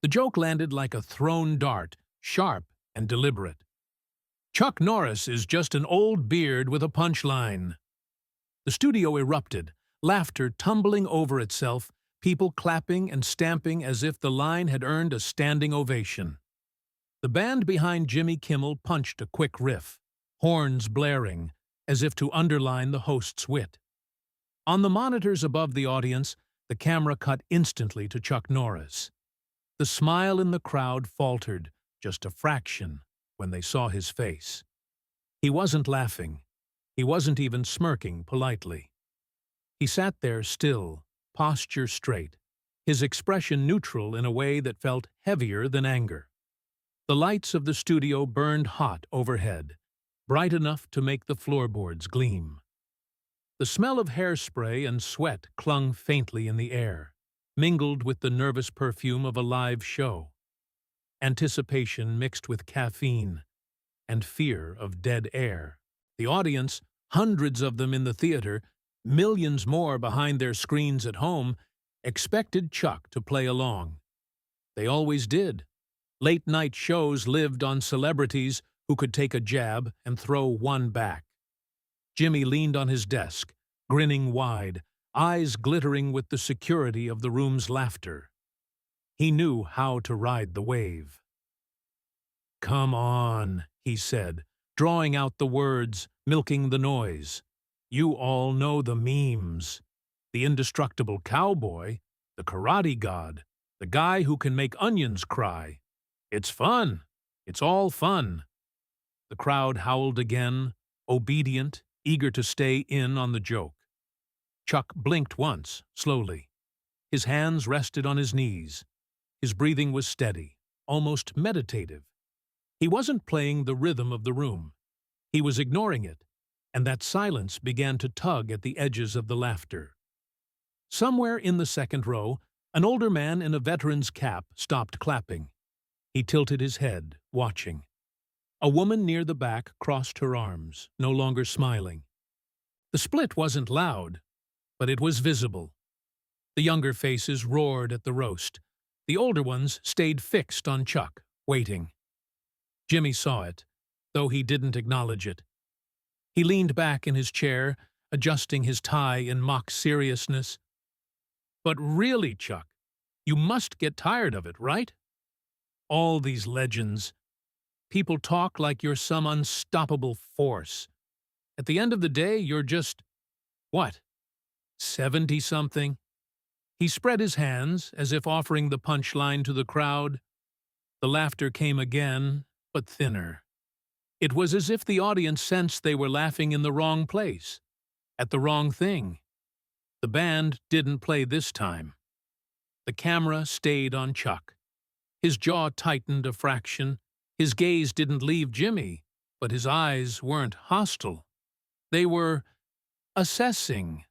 The joke landed like a thrown dart, sharp and deliberate. Chuck Norris is just an old beard with a punchline. The studio erupted, laughter tumbling over itself, people clapping and stamping as if the line had earned a standing ovation. The band behind Jimmy Kimmel punched a quick riff, horns blaring, as if to underline the host's wit. On the monitors above the audience, the camera cut instantly to Chuck Norris. The smile in the crowd faltered just a fraction when they saw his face. He wasn't laughing. He wasn't even smirking politely. He sat there still, posture straight, his expression neutral in a way that felt heavier than anger. The lights of the studio burned hot overhead, bright enough to make the floorboards gleam. The smell of hairspray and sweat clung faintly in the air, mingled with the nervous perfume of a live show. Anticipation mixed with caffeine and fear of dead air. The audience, hundreds of them in the theater, millions more behind their screens at home, expected Chuck to play along. They always did. Late-night shows lived on celebrities who could take a jab and throw one back. Jimmy leaned on his desk, grinning wide, eyes glittering with the security of the room's laughter. He knew how to ride the wave. "Come on," he said, drawing out the words, milking the noise. "You all know the memes. The indestructible cowboy, the karate god, the guy who can make onions cry. It's fun. It's all fun." The crowd howled again, obedient, eager to stay in on the joke. Chuck blinked once, slowly. His hands rested on his knees. His breathing was steady, almost meditative. He wasn't playing the rhythm of the room. He was ignoring it, and that silence began to tug at the edges of the laughter. Somewhere in the second row, an older man in a veteran's cap stopped clapping. He tilted his head, watching. A woman near the back crossed her arms, no longer smiling. The split wasn't loud, but it was visible. The younger faces roared at the roast. The older ones stayed fixed on Chuck, waiting. Jimmy saw it, though he didn't acknowledge it. He leaned back in his chair, adjusting his tie in mock seriousness. "But really, Chuck, you must get tired of it, right? All these legends. People talk like you're some unstoppable force. At the end of the day, you're just, what, 70-something? He spread his hands, as if offering the punchline to the crowd. The laughter came again, but thinner. It was as if the audience sensed they were laughing in the wrong place, at the wrong thing. The band didn't play this time. The camera stayed on Chuck. His jaw tightened a fraction. His gaze didn't leave Jimmy, but his eyes weren't hostile. They were assessing,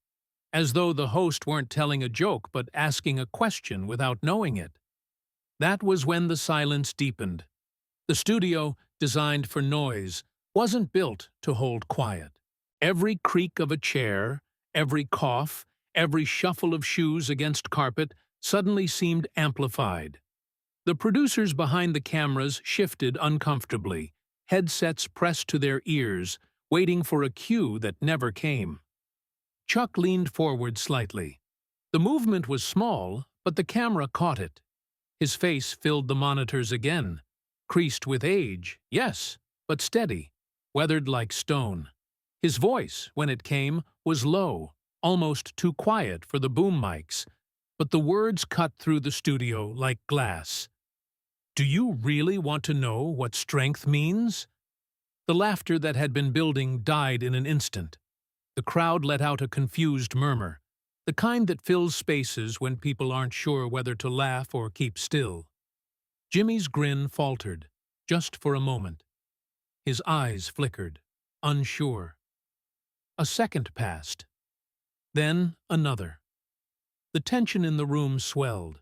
as though the host weren't telling a joke but asking a question without knowing it. That was when the silence deepened. The studio, designed for noise, wasn't built to hold quiet. Every creak of a chair, every cough, every shuffle of shoes against carpet suddenly seemed amplified. The producers behind the cameras shifted uncomfortably, headsets pressed to their ears, waiting for a cue that never came. Chuck leaned forward slightly. The movement was small, but the camera caught it. His face filled the monitors again, creased with age, yes, but steady, weathered like stone. His voice, when it came, was low, almost too quiet for the boom mics, but the words cut through the studio like glass. "Do you really want to know what strength means?" The laughter that had been building died in an instant. The crowd let out a confused murmur, the kind that fills spaces when people aren't sure whether to laugh or keep still. Jimmy's grin faltered, just for a moment. His eyes flickered, unsure. A second passed. Then another. The tension in the room swelled,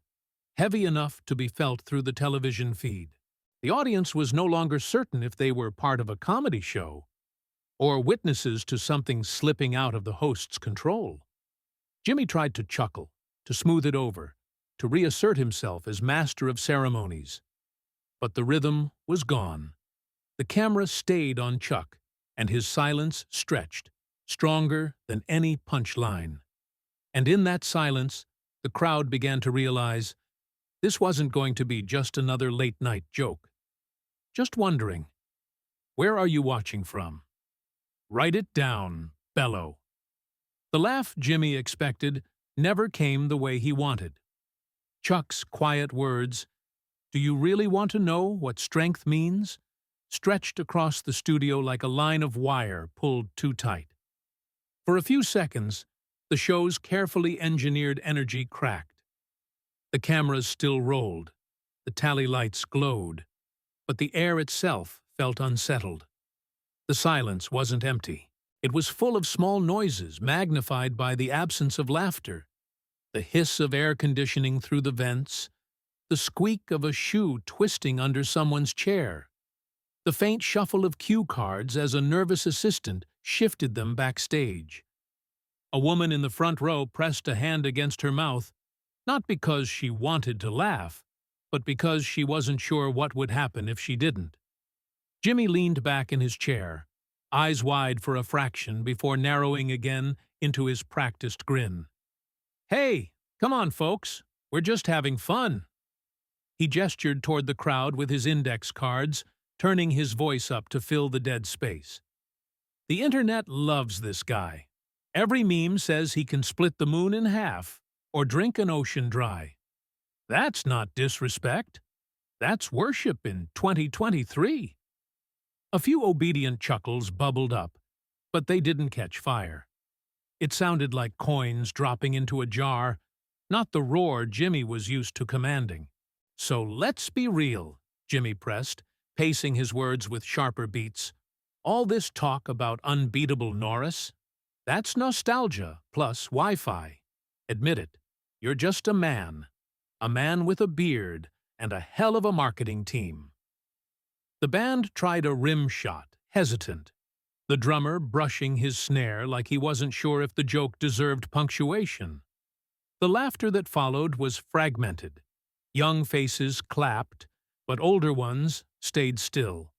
heavy enough to be felt through the television feed. The audience was no longer certain if they were part of a comedy show or witnesses to something slipping out of the host's control. Jimmy tried to chuckle, to smooth it over, to reassert himself as master of ceremonies. But the rhythm was gone. The camera stayed on Chuck, and his silence stretched, stronger than any punchline. And in that silence, the crowd began to realize this wasn't going to be just another late-night joke. Just wondering, where are you watching from? Write it down, bellow. The laugh Jimmy expected never came the way he wanted. Chuck's quiet words, "Do you really want to know what strength means?" stretched across the studio like a line of wire pulled too tight. For a few seconds, the show's carefully engineered energy cracked. The cameras still rolled, the tally lights glowed, but the air itself felt unsettled. The silence wasn't empty. It was full of small noises magnified by the absence of laughter. The hiss of air conditioning through the vents, the squeak of a shoe twisting under someone's chair, the faint shuffle of cue cards as a nervous assistant shifted them backstage. A woman in the front row pressed a hand against her mouth, not because she wanted to laugh, but because she wasn't sure what would happen if she didn't. Jimmy leaned back in his chair, eyes wide for a fraction before narrowing again into his practiced grin. "Hey, come on, folks. We're just having fun." He gestured toward the crowd with his index cards, turning his voice up to fill the dead space. "The internet loves this guy. Every meme says he can split the moon in half or drink an ocean dry. That's not disrespect. That's worship in 2023. A few obedient chuckles bubbled up, but they didn't catch fire. It sounded like coins dropping into a jar, not the roar Jimmy was used to commanding. "So let's be real," Jimmy pressed, pacing his words with sharper beats. "All this talk about unbeatable Norris? That's nostalgia plus Wi-Fi. Admit it, you're just a man with a beard and a hell of a marketing team." The band tried a rim shot, hesitant, the drummer brushing his snare like he wasn't sure if the joke deserved punctuation. The laughter that followed was fragmented. Young faces clapped, but older ones stayed still.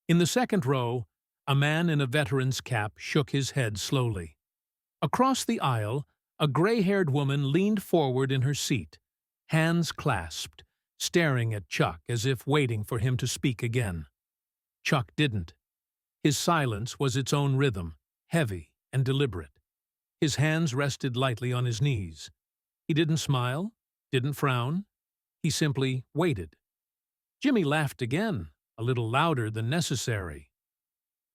In the second row, a man in a veteran's cap shook his head slowly. Across the aisle, a gray-haired woman leaned forward in her seat, hands clasped, staring at Chuck as if waiting for him to speak again. Chuck didn't. His silence was its own rhythm, heavy and deliberate. His hands rested lightly on his knees. He didn't smile, didn't frown. He simply waited. Jimmy laughed again, a little louder than necessary.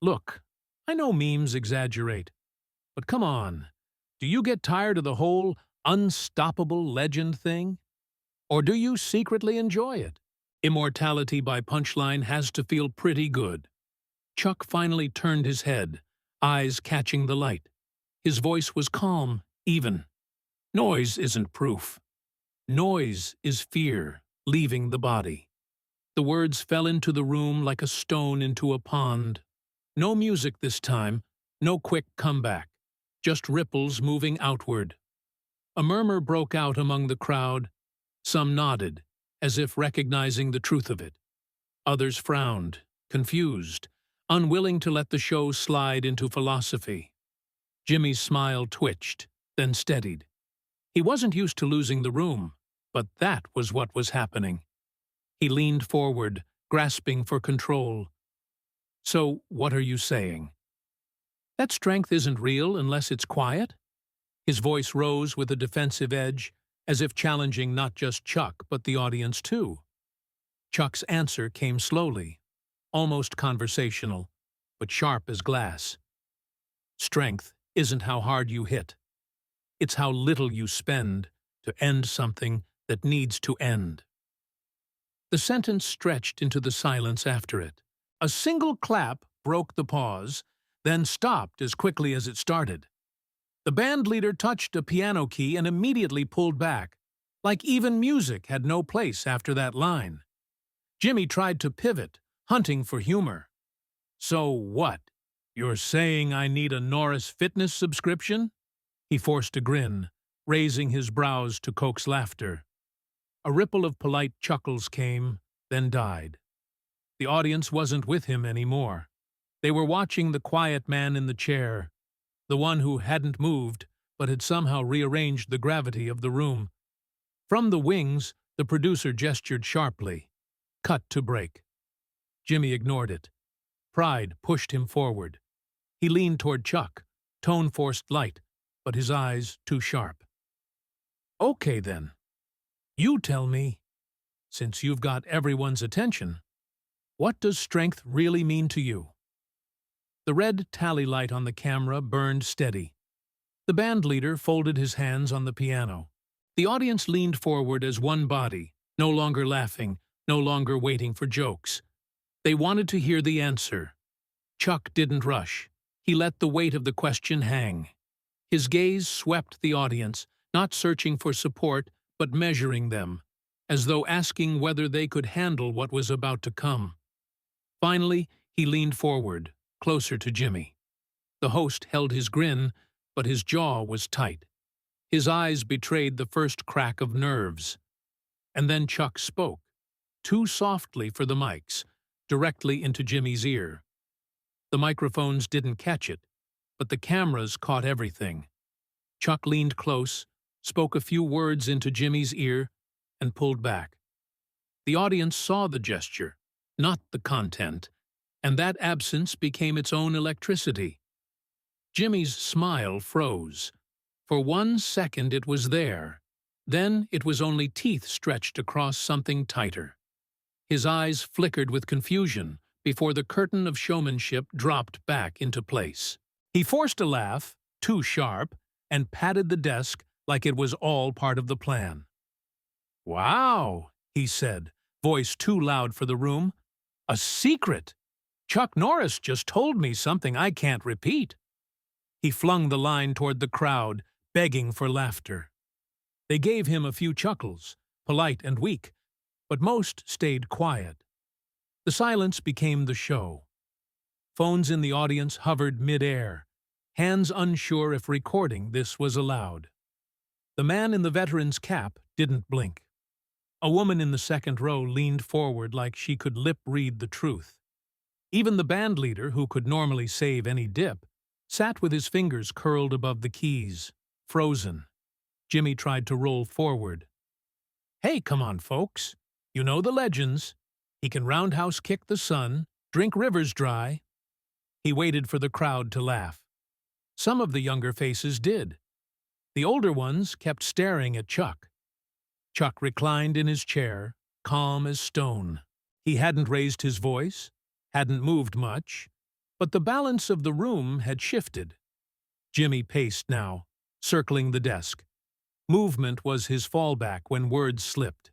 "Look, I know memes exaggerate, but come on, do you get tired of the whole unstoppable legend thing? Or do you secretly enjoy it? Immortality by punchline has to feel pretty good." Chuck finally turned his head, eyes catching the light. His voice was calm, even. "Noise isn't proof. Noise is fear leaving the body." The words fell into the room like a stone into a pond. No music this time, no quick comeback, just ripples moving outward. A murmur broke out among the crowd. Some nodded, as if recognizing the truth of it. Others frowned, confused, unwilling to let the show slide into philosophy. Jimmy's smile twitched, then steadied. He wasn't used to losing the room, but that was what was happening. He leaned forward, grasping for control. "So, what are you saying? That strength isn't real unless it's quiet?" His voice rose with a defensive edge, as if challenging not just Chuck, but the audience too. Chuck's answer came slowly, almost conversational, but sharp as glass. "Strength isn't how hard you hit. It's how little you spend to end something that needs to end." The sentence stretched into the silence after it. A single clap broke the pause, then stopped as quickly as it started. The band leader touched a piano key and immediately pulled back, like even music had no place after that line. Jimmy tried to pivot, hunting for humor. "So what? You're saying I need a Norris fitness subscription?" He forced a grin, raising his brows to coax laughter. A ripple of polite chuckles came, then died. The audience wasn't with him anymore. They were watching the quiet man in the chair, the one who hadn't moved but had somehow rearranged the gravity of the room. From the wings, the producer gestured sharply. Cut to break. Jimmy ignored it. Pride pushed him forward. He leaned toward Chuck, tone forced light, but his eyes too sharp. Okay then. You tell me, since you've got everyone's attention, what does strength really mean to you? The red tally light on the camera burned steady. The band leader folded his hands on the piano. The audience leaned forward as one body, no longer laughing, no longer waiting for jokes. They wanted to hear the answer. Chuck didn't rush. He let the weight of the question hang. His gaze swept the audience, not searching for support, but measuring them, as though asking whether they could handle what was about to come. Finally, he leaned forward, closer to Jimmy. The host held his grin, but his jaw was tight. His eyes betrayed the first crack of nerves. And then Chuck spoke, too softly for the mics, directly into Jimmy's ear. The microphones didn't catch it, but the cameras caught everything. Chuck leaned close, spoke a few words into Jimmy's ear, and pulled back. The audience saw the gesture, not the content, and that absence became its own electricity. Jimmy's smile froze. For 1 second it was there. Then it was only teeth stretched across something tighter. His eyes flickered with confusion before the curtain of showmanship dropped back into place. He forced a laugh, too sharp, and patted the desk like it was all part of the plan. "Wow," he said, voice too loud for the room. "A secret! Chuck Norris just told me something I can't repeat." He flung the line toward the crowd, begging for laughter. They gave him a few chuckles, polite and weak, but most stayed quiet. The silence became the show. Phones in the audience hovered mid-air, hands unsure if recording this was allowed. The man in the veteran's cap didn't blink. A woman in the second row leaned forward like she could lip-read the truth. Even the band leader, who could normally save any dip, sat with his fingers curled above the keys, frozen. Jimmy tried to roll forward. "Hey, come on, folks. You know the legends. He can roundhouse kick the sun, drink rivers dry." He waited for the crowd to laugh. Some of the younger faces did. The older ones kept staring at Chuck. Chuck reclined in his chair, calm as stone. He hadn't raised his voice, hadn't moved much, but the balance of the room had shifted. Jimmy paced now, circling the desk. Movement was his fallback when words slipped.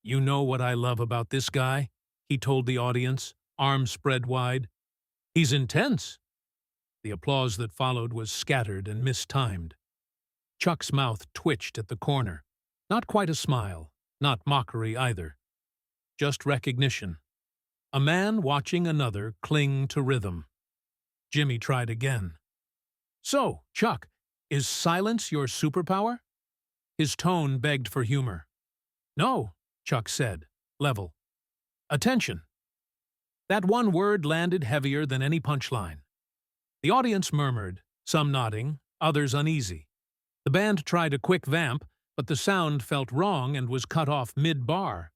"You know what I love about this guy?" he told the audience, arms spread wide. "He's intense." The applause that followed was scattered and mistimed. Chuck's mouth twitched at the corner. Not quite a smile, not mockery either. Just recognition. A man watching another cling to rhythm. Jimmy tried again. "So, Chuck, is silence your superpower?" His tone begged for humor. "No," Chuck said, level. "Attention." That one word landed heavier than any punchline. The audience murmured, some nodding, others uneasy. The band tried a quick vamp, but the sound felt wrong and was cut off mid-bar.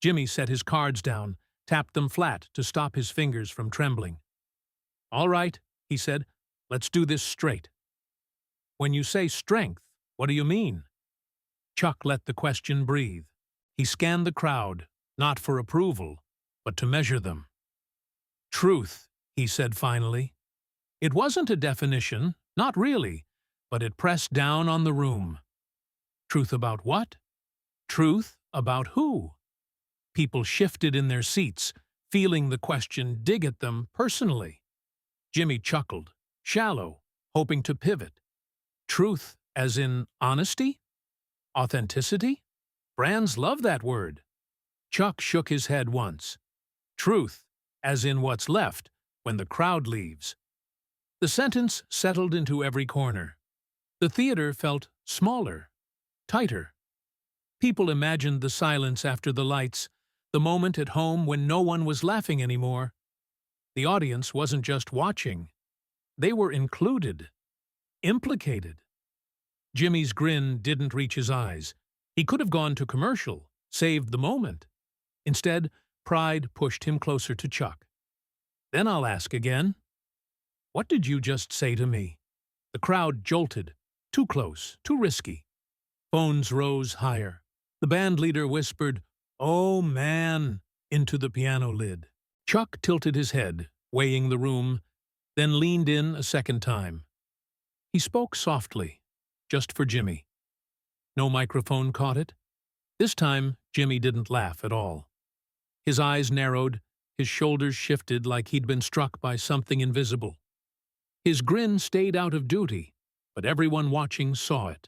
Jimmy set his cards down, tapped them flat to stop his fingers from trembling. "All right," he said, "let's do this straight." "When you say strength, what do you mean?" Chuck let the question breathe. He scanned the crowd, not for approval, but to measure them. "Truth," he said finally. It wasn't a definition, not really, but it pressed down on the room. Truth about what? Truth about who? People shifted in their seats, feeling the question dig at them personally. Jimmy chuckled, shallow, hoping to pivot. Truth as in honesty? Authenticity? Brands love that word. Chuck shook his head once. Truth as in what's left when the crowd leaves. The sentence settled into every corner. The theater felt smaller, tighter. People imagined the silence after the lights, the moment at home when no one was laughing anymore. The audience wasn't just watching. They were included, implicated. Jimmy's grin didn't reach his eyes. He could have gone to commercial, saved the moment. Instead, pride pushed him closer to Chuck. "Then I'll ask again. What did you just say to me?" The crowd jolted. Too close, too risky. Phones rose higher. The band leader whispered, "Oh, man," into the piano lid. Chuck tilted his head, weighing the room, then leaned in a second time. He spoke softly, just for Jimmy. No microphone caught it. This time, Jimmy didn't laugh at all. His eyes narrowed, his shoulders shifted like he'd been struck by something invisible. His grin stayed out of duty, but everyone watching saw it.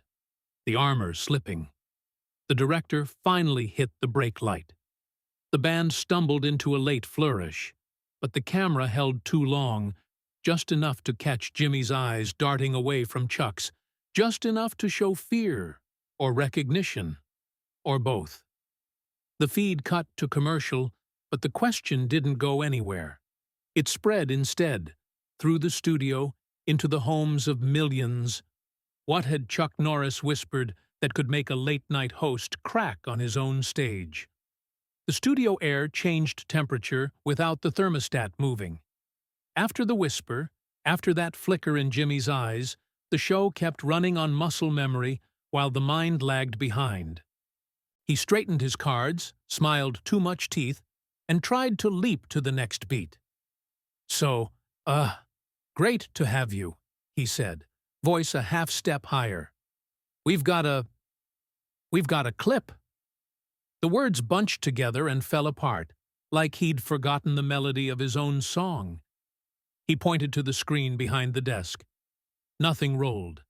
The armor slipping. The director finally hit the brake light. The band stumbled into a late flourish, but the camera held too long, just enough to catch Jimmy's eyes darting away from Chuck's, just enough to show fear, or recognition, or both. The feed cut to commercial, but the question didn't go anywhere. It spread instead, through the studio, into the homes of millions. What had Chuck Norris whispered that could make a late-night host crack on his own stage? The studio air changed temperature without the thermostat moving. After the whisper, after that flicker in Jimmy's eyes, the show kept running on muscle memory while the mind lagged behind. He straightened his cards, smiled too much teeth, and tried to leap to the next beat. "So, great to have you," he said, voice a half-step higher. We've got a clip." The words bunched together and fell apart, like he'd forgotten the melody of his own song. He pointed to the screen behind the desk. Nothing rolled.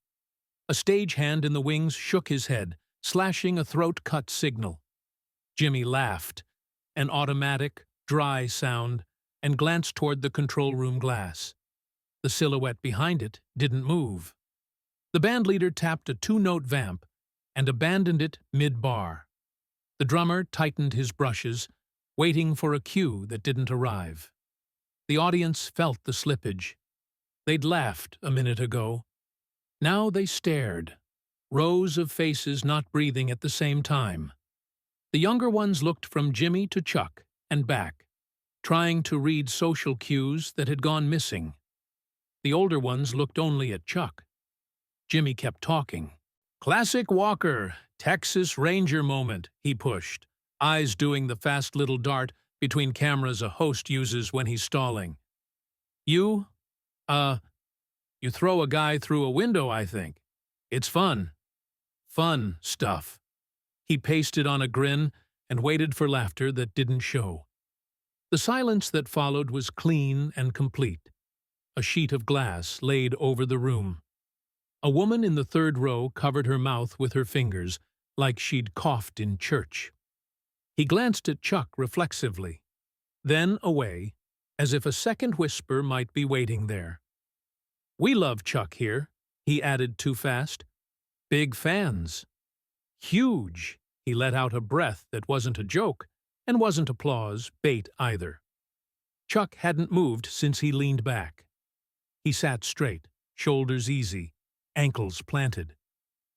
A stagehand in the wings shook his head, slashing a throat-cut signal. Jimmy laughed, an automatic, dry sound, and glanced toward the control room glass. The silhouette behind it didn't move. The bandleader tapped a two-note vamp and abandoned it mid-bar. The drummer tightened his brushes, waiting for a cue that didn't arrive. The audience felt the slippage. They'd laughed a minute ago. Now they stared, rows of faces not breathing at the same time. The younger ones looked from Jimmy to Chuck and back, trying to read social cues that had gone missing. The older ones looked only at Chuck. Jimmy kept talking. "Classic Walker, Texas Ranger moment," he pushed, eyes doing the fast little dart between cameras a host uses when he's stalling. You throw a guy through a window, I think. It's fun. Fun stuff." He pasted on a grin and waited for laughter that didn't show. The silence that followed was clean and complete. A sheet of glass laid over the room. A woman in the third row covered her mouth with her fingers, like she'd coughed in church. He glanced at Chuck reflexively, then away, as if a second whisper might be waiting there. "We love Chuck here," he added too fast. "Big fans." "Huge." He let out a breath that wasn't a joke, and wasn't applause bait either. Chuck hadn't moved since he leaned back. He sat straight, shoulders easy, ankles planted.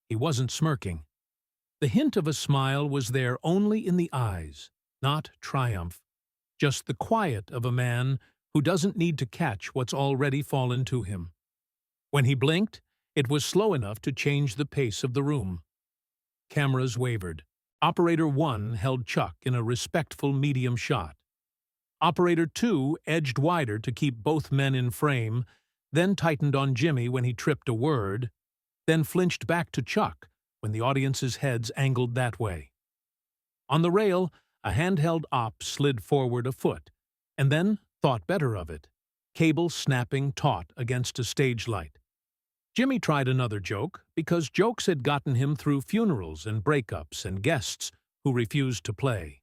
He wasn't smirking. The hint of a smile was there only in the eyes, not triumph, just the quiet of a man who doesn't need to catch what's already fallen to him. When he blinked, it was slow enough to change the pace of the room. Cameras wavered. Operator 1 held Chuck in a respectful medium shot. Operator 2 edged wider to keep both men in frame, then tightened on Jimmy when he tripped a word, then flinched back to Chuck when the audience's heads angled that way. On the rail, a handheld op slid forward a foot, and then thought better of it, cable snapping taut against a stage light. Jimmy tried another joke, because jokes had gotten him through funerals and breakups and guests who refused to play.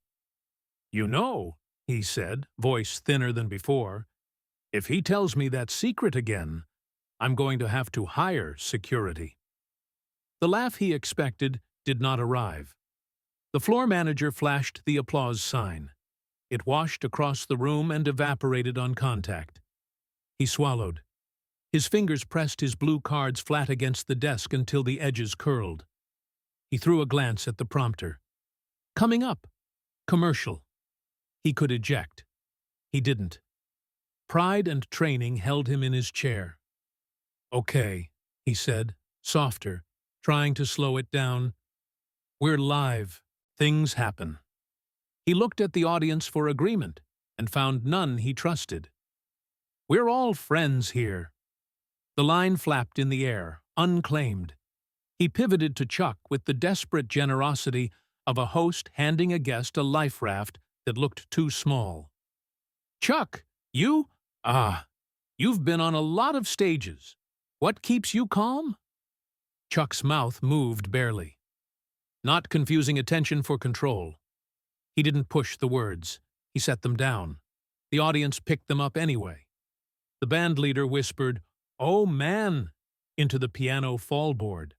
"You know," he said, voice thinner than before, "if he tells me that secret again, I'm going to have to hire security." The laugh he expected did not arrive. The floor manager flashed the applause sign. It washed across the room and evaporated on contact. He swallowed. His fingers pressed his blue cards flat against the desk until the edges curled. He threw a glance at the prompter. Coming up. Commercial. He could eject. He didn't. Pride and training held him in his chair. Okay, he said, softer, trying to slow it down. We're live. Things happen. He looked at the audience for agreement and found none he trusted. We're all friends here. The line flapped in the air, unclaimed. He pivoted to Chuck with the desperate generosity of a host handing a guest a life raft that looked too small. Chuck, you? You've been on a lot of stages. What keeps you calm? Chuck's mouth moved barely. Not confusing attention for control. He didn't push the words. He set them down. The audience picked them up anyway. The band leader whispered, "Oh, man," into the piano fallboard.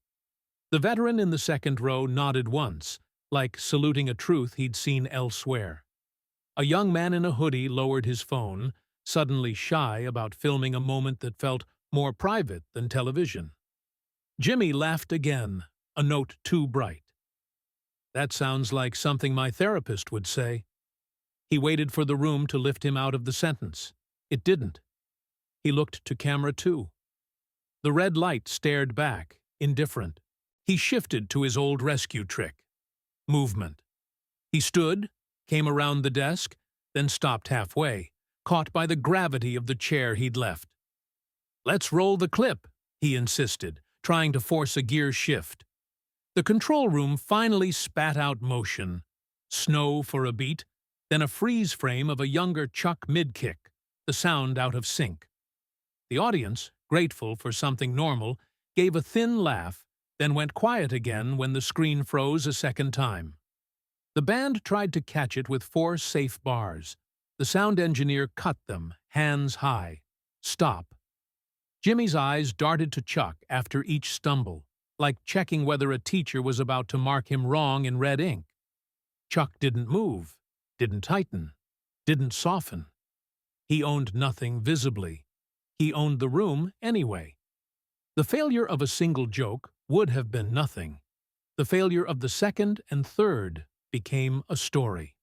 The veteran in the second row nodded once, like saluting a truth he'd seen elsewhere. A young man in a hoodie lowered his phone, suddenly shy about filming a moment that felt more private than television. Jimmy laughed again, a note too bright. That sounds like something my therapist would say. He waited for the room to lift him out of the sentence. It didn't. He looked to camera 2. The red light stared back, indifferent. He shifted to his old rescue trick. Movement. He stood, came around the desk, then stopped halfway, caught by the gravity of the chair he'd left. Let's roll the clip, he insisted, trying to force a gear shift. The control room finally spat out motion. Snow for a beat, then a freeze frame of a younger Chuck mid-kick, the sound out of sync. The audience, grateful for something normal, gave a thin laugh, then went quiet again when the screen froze a second time. The band tried to catch it with 4 safe bars. The sound engineer cut them, hands high. Stop. Jimmy's eyes darted to Chuck after each stumble, like checking whether a teacher was about to mark him wrong in red ink. Chuck didn't move, didn't tighten, didn't soften. He owned nothing visibly. He owned the room anyway. The failure of a single joke would have been nothing. The failure of the second and third became a story.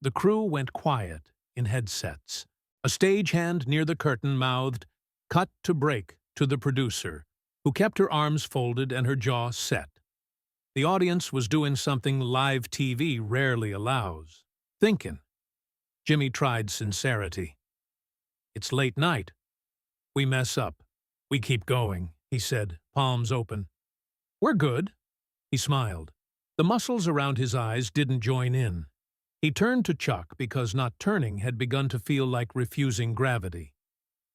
The crew went quiet in headsets. A stagehand near the curtain mouthed, "Cut to break," to the producer, who kept her arms folded and her jaw set. The audience was doing something live TV rarely allows. Thinking. Jimmy tried sincerity. It's late night. We mess up. We keep going, he said, palms open. We're good. He smiled. The muscles around his eyes didn't join in. He turned to Chuck because not turning had begun to feel like refusing gravity.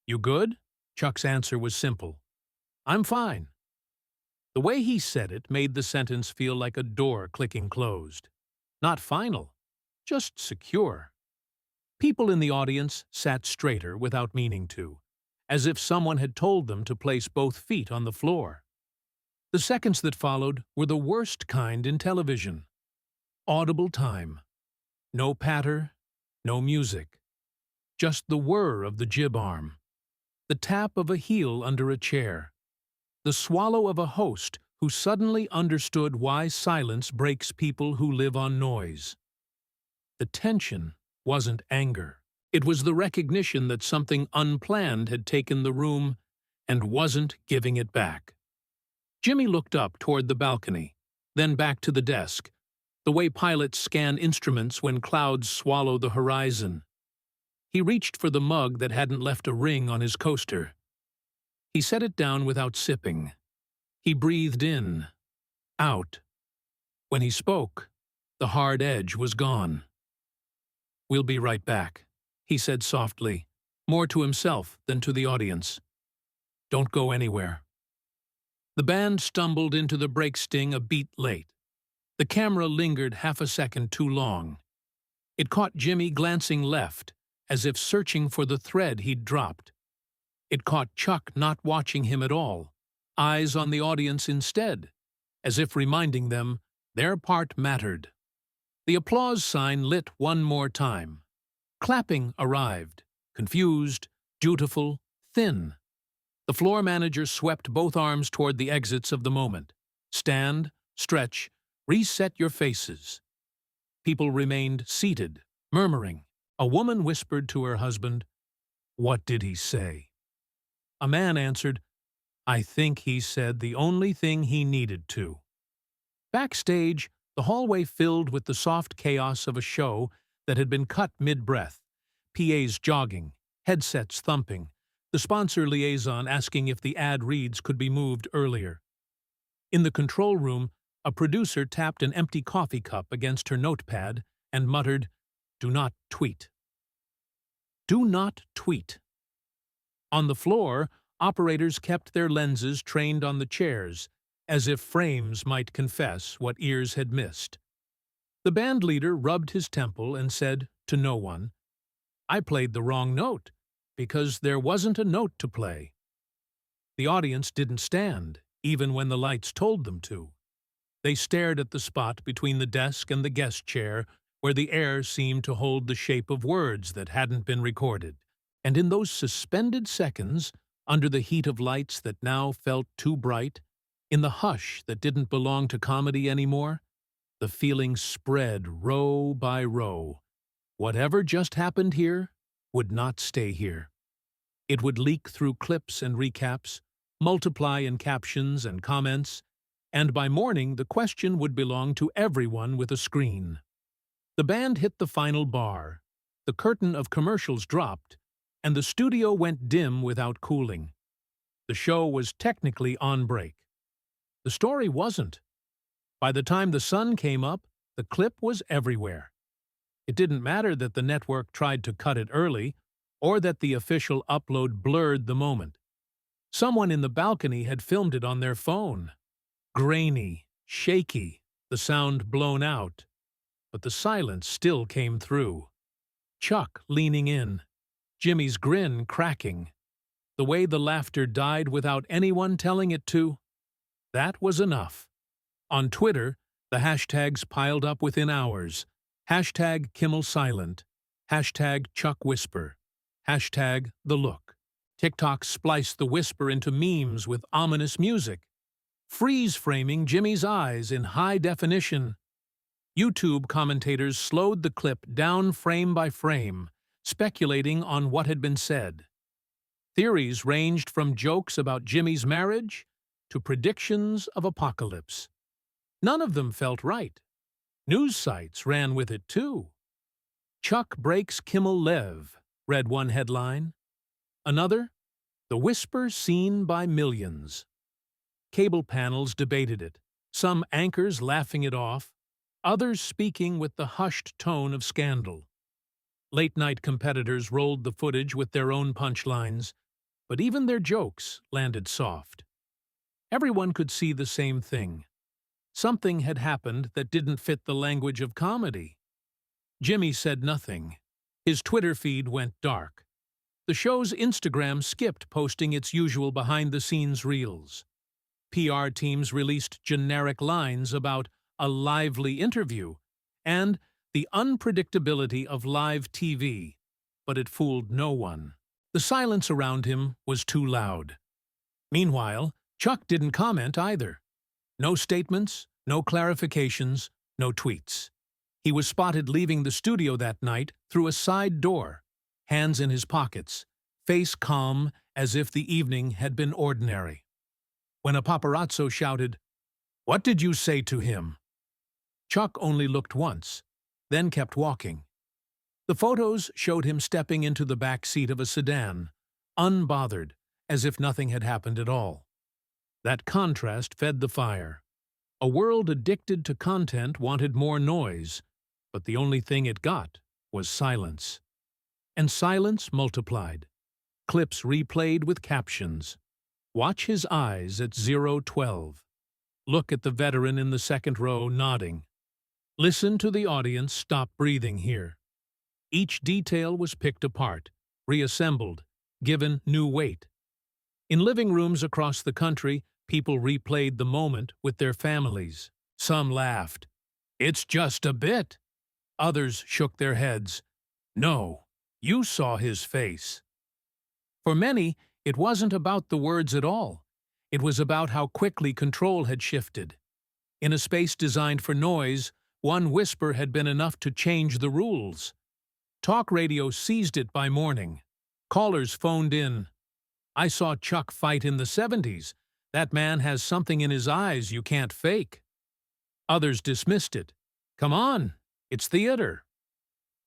You good? Chuck's answer was simple. I'm fine. The way he said it made the sentence feel like a door clicking closed. Not final, just secure. People in the audience sat straighter without meaning to, as if someone had told them to place both feet on the floor. The seconds that followed were the worst kind in television. Audible time. No patter, no music. Just the whir of the jib arm. The tap of a heel under a chair. The swallow of a host who suddenly understood why silence breaks people who live on noise. The tension wasn't anger. It was the recognition that something unplanned had taken the room and wasn't giving it back. Jimmy looked up toward the balcony, then back to the desk, the way pilots scan instruments when clouds swallow the horizon. He reached for the mug that hadn't left a ring on his coaster. He set it down without sipping. He breathed in, out. When he spoke, the hard edge was gone. We'll be right back, he said softly, more to himself than to the audience. Don't go anywhere. The band stumbled into the break sting a beat late. The camera lingered half a second too long. It caught Jimmy glancing left, as if searching for the thread he'd dropped. It caught Chuck not watching him at all, eyes on the audience instead, as if reminding them their part mattered. The applause sign lit one more time. Clapping arrived, confused, dutiful, thin. The floor manager swept both arms toward the exits of the moment. Stand, stretch, reset your faces. People remained seated, murmuring. A woman whispered to her husband, "What did he say?" A man answered, "I think he said the only thing he needed to." Backstage, the hallway filled with the soft chaos of a show that had been cut mid-breath. PAs jogging, headsets thumping, the sponsor liaison asking if the ad reads could be moved earlier. In the control room, a producer tapped an empty coffee cup against her notepad and muttered, "Do not tweet." Do not tweet. On the floor, operators kept their lenses trained on the chairs, as if frames might confess what ears had missed. The band leader rubbed his temple and said, to no one, "I played the wrong note, because there wasn't a note to play." The audience didn't stand, even when the lights told them to. They stared at the spot between the desk and the guest chair, where the air seemed to hold the shape of words that hadn't been recorded. And in those suspended seconds, under the heat of lights that now felt too bright, in the hush that didn't belong to comedy anymore, the feeling spread row by row. Whatever just happened here would not stay here. It would leak through clips and recaps, multiply in captions and comments, and by morning the question would belong to everyone with a screen. The band hit the final bar, the curtain of commercials dropped, and the studio went dim without cooling. The show was technically on break. The story wasn't. By the time the sun came up, the clip was everywhere. It didn't matter that the network tried to cut it early, or that the official upload blurred the moment. Someone in the balcony had filmed it on their phone. Grainy, shaky, the sound blown out. But the silence still came through. Chuck leaning in, Jimmy's grin cracking. The way the laughter died without anyone telling it to. That was enough. On Twitter, the hashtags piled up within hours. Hashtag Kimmel Silent. Hashtag Chuck Whisper. Hashtag The Look. TikTok spliced the whisper into memes with ominous music. Freeze-framing Jimmy's eyes in high definition. YouTube commentators slowed the clip down frame by frame, speculating on what had been said. Theories ranged from jokes about Jimmy's marriage to predictions of apocalypse. None of them felt right. News sites ran with it too. "Chuck breaks Kimmel Lev," read one headline. Another, "The whisper seen by millions." Cable panels debated it, some anchors laughing it off, others speaking with the hushed tone of scandal. Late-night competitors rolled the footage with their own punchlines, but even their jokes landed soft. Everyone could see the same thing. Something had happened that didn't fit the language of comedy. Jimmy said nothing. His Twitter feed went dark. The show's Instagram skipped posting its usual behind-the-scenes reels. PR teams released generic lines about a lively interview and the unpredictability of live TV, but it fooled no one. The silence around him was too loud. Meanwhile, Chuck didn't comment either. No statements, no clarifications, no tweets. He was spotted leaving the studio that night through a side door, hands in his pockets, face calm as if the evening had been ordinary. When a paparazzo shouted, "What did you say to him?" Chuck only looked once, then kept walking. The photos showed him stepping into the back seat of a sedan, unbothered, as if nothing had happened at all. That contrast fed the fire. A world addicted to content wanted more noise, but the only thing it got was silence. And silence multiplied. Clips replayed with captions. Watch his eyes at 012. Look at the veteran in the second row nodding. Listen to the audience stop breathing here. Each detail was picked apart, reassembled, given new weight. In living rooms across the country, people replayed the moment with their families. Some laughed. "It's just a bit," Others shook their heads. No, you saw his face. For many, it wasn't about the words at all. It was about how quickly control had shifted. In a space designed for noise, one whisper had been enough to change the rules. Talk radio seized it by morning. Callers phoned in. I saw Chuck fight in the 70s. That man has something in his eyes you can't fake. Others dismissed it. Come on, it's theater.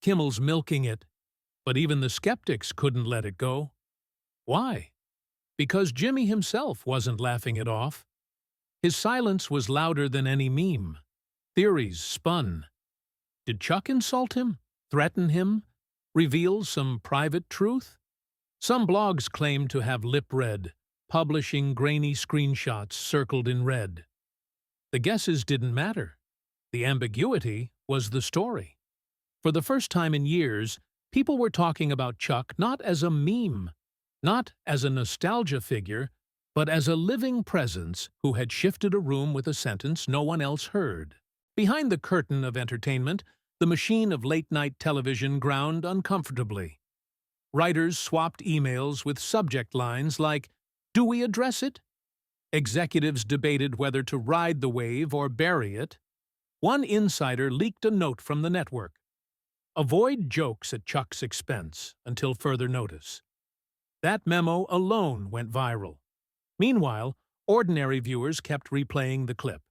Kimmel's milking it. But even the skeptics couldn't let it go. Why? Because Jimmy himself wasn't laughing it off. His silence was louder than any meme. Theories spun. Did Chuck insult him? Threaten him? Reveal some private truth? Some blogs claimed to have lip read, publishing grainy screenshots circled in red. The guesses didn't matter. The ambiguity was the story. For the first time in years, people were talking about Chuck not as a meme, not as a nostalgia figure, but as a living presence who had shifted a room with a sentence no one else heard. Behind the curtain of entertainment, the machine of late-night television ground uncomfortably. Writers swapped emails with subject lines like, "Do we address it?" Executives debated whether to ride the wave or bury it. One insider leaked a note from the network. Avoid jokes at Chuck's expense until further notice. That memo alone went viral. Meanwhile, ordinary viewers kept replaying the clip.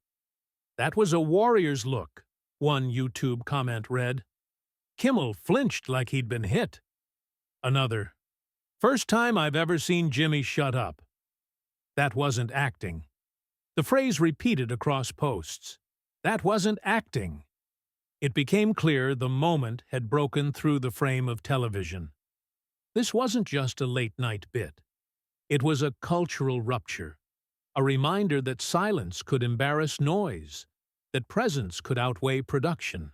That was a warrior's look, one YouTube comment read. Kimmel flinched like he'd been hit. Another, first time I've ever seen Jimmy shut up. That wasn't acting. The phrase repeated across posts. That wasn't acting. It became clear the moment had broken through the frame of television. This wasn't just a late-night bit. It was a cultural rupture, a reminder that silence could embarrass noise, that presence could outweigh production.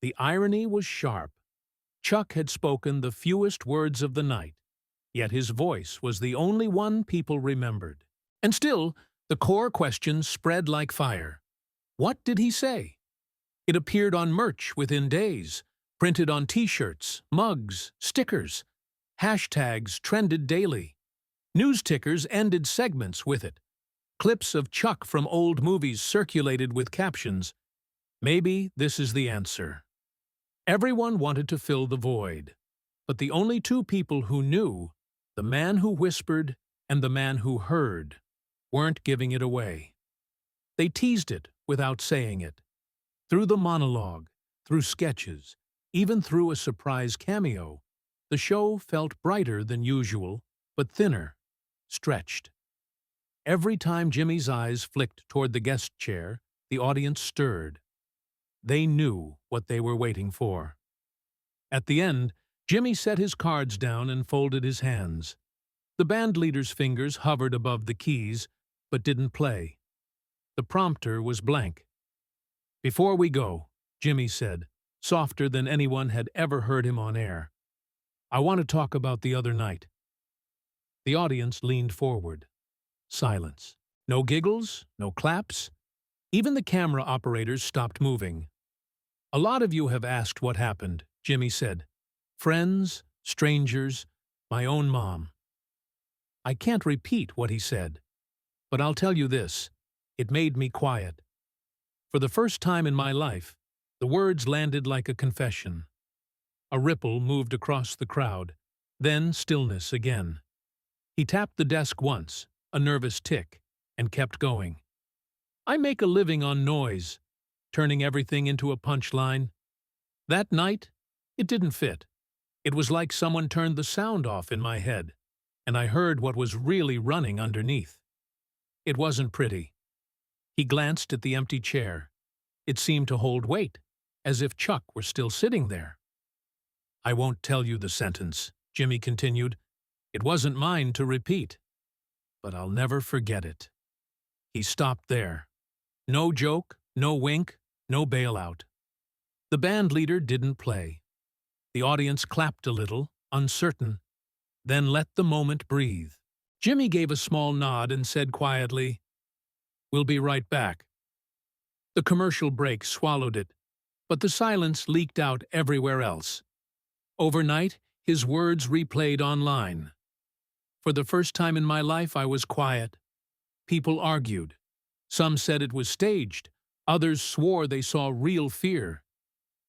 The irony was sharp. Chuck had spoken the fewest words of the night, yet his voice was the only one people remembered. And still, the core questions spread like fire. What did he say? It appeared on merch within days, printed on t-shirts, mugs, stickers. Hashtags trended daily. News tickers ended segments with it. Clips of Chuck from old movies circulated with captions, "Maybe this is the answer." Everyone wanted to fill the void, but the only two people who knew, the man who whispered and the man who heard, weren't giving it away. They teased it without saying it. Through the monologue, through sketches, even through a surprise cameo, the show felt brighter than usual, but thinner, stretched. Every time Jimmy's eyes flicked toward the guest chair, the audience stirred. They knew what they were waiting for. At the end, Jimmy set his cards down and folded his hands. The band leader's fingers hovered above the keys, but didn't play. The prompter was blank. "Before we go," Jimmy said, softer than anyone had ever heard him on air, "I want to talk about the other night." The audience leaned forward. Silence. No giggles, no claps. Even the camera operators stopped moving. "A lot of you have asked what happened," Jimmy said. "Friends, strangers, my own mom." I can't repeat what he said, but I'll tell you this. It made me quiet. For the first time in my life, the words landed like a confession. A ripple moved across the crowd, then stillness again. He tapped the desk once, a nervous tick, and kept going. "I make a living on noise, turning everything into a punchline. That night, it didn't fit. It was like someone turned the sound off in my head, and I heard what was really running underneath. It wasn't pretty." He glanced at the empty chair. It seemed to hold weight, as if Chuck were still sitting there. "I won't tell you the sentence," Jimmy continued. "It wasn't mine to repeat, but I'll never forget it." He stopped there. No joke, no wink, no bailout. The band leader didn't play. The audience clapped a little, uncertain, then let the moment breathe. Jimmy gave a small nod and said quietly, "We'll be right back." The commercial break swallowed it. but the silence leaked out everywhere else. Overnight, his words replayed online. For the first time in my life, I was quiet. People argued. Some said it was staged. Others swore they saw real fear.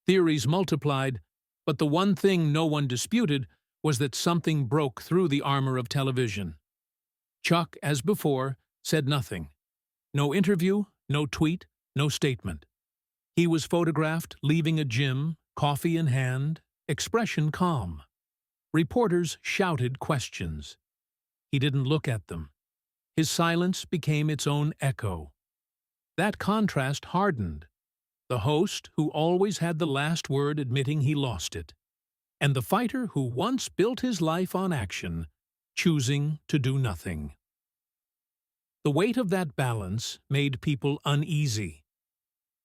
Theories multiplied, but the one thing no one disputed was that something broke through the armor of television. Chuck, as before, said nothing. No interview, no tweet, no statement. He was photographed leaving a gym, coffee in hand, expression calm. Reporters shouted questions. He didn't look at them. His silence became its own echo. That contrast hardened. The host who always had the last word admitting he lost it, and the fighter who once built his life on action, choosing to do nothing. The weight of that balance made people uneasy.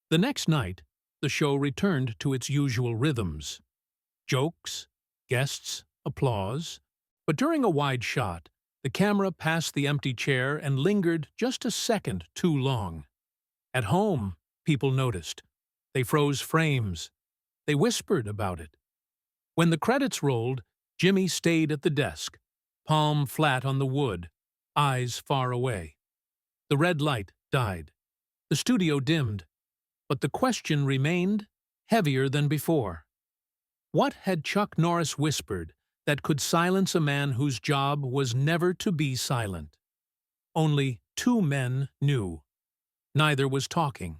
The next night, the show returned to its usual rhythms. Jokes, guests, applause, but during a wide shot, the camera passed the empty chair and lingered just a second too long. At home, people noticed. They froze frames. They whispered about it. When the credits rolled, Jimmy stayed at the desk, palm flat on the wood, eyes far away. The red light died. The studio dimmed. But the question remained, heavier than before. What had Chuck Norris whispered that could silence a man whose job was never to be silent? Only two men knew. Neither was talking.